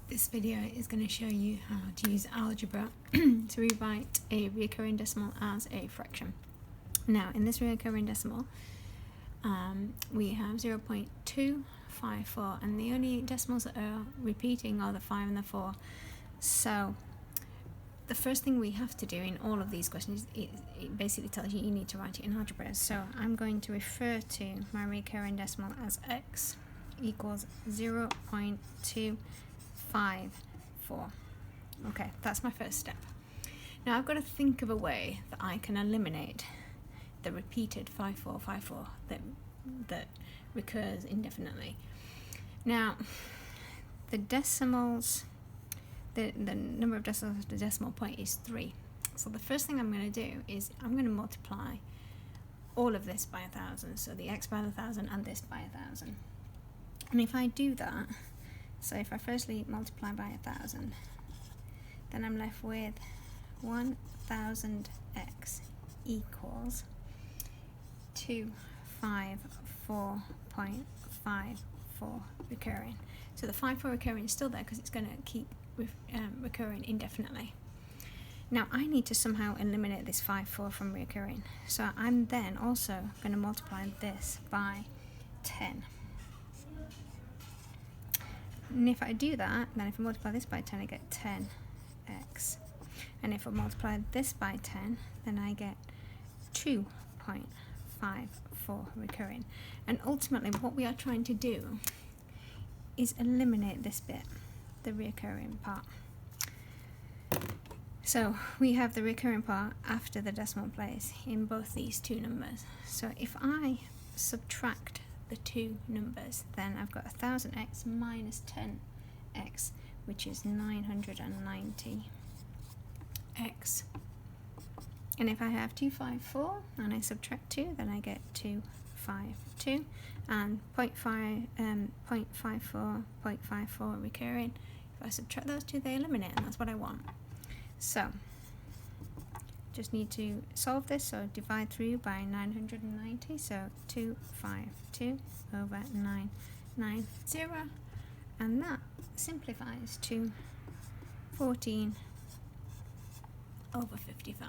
This video is going to show you how to use algebra to rewrite a recurring decimal as a fraction. Now, in this recurring decimal, we have 0.254, and the only decimals that are repeating are the 5 and the 4. So the first thing we have to do in all of these questions, it basically tells you need to write it in algebra. So I'm going to refer to my recurring decimal as x equals 0.254. Okay, that's my first step. Now I've got to think of a way that I can eliminate the repeated 5454 that recurs indefinitely. Now the decimals, the number of decimals after the decimal point is 3. So the first thing I'm going to do is I'm going to multiply all of this by 1,000. So the x by 1,000 and this by 1,000. And if I do that, so if I firstly multiply by 1,000, then I'm left with 1,000x equals 254.54 recurring. So the 54 recurring is still there because it's going to keep recurring indefinitely. Now I need to somehow eliminate this 54 from recurring. So I'm then also going to multiply this by 10. And if I do that, then if I multiply this by 10, I get 10x. And if I multiply this by 10, then I get 2.54 recurring. And ultimately, what we are trying to do is eliminate this bit, the recurring part. So we have the recurring part after the decimal place in both these two numbers. So if I subtract the two numbers, then I've got 1,000x minus 10x, which is 990x. And if I have 254 and I subtract 2, then I get 252, and 0.54 recurring. If I subtract those two, they eliminate, and that's what I want. So just need to solve this, so divide through by 990, so 252 over 990, and that simplifies to 14 over 55.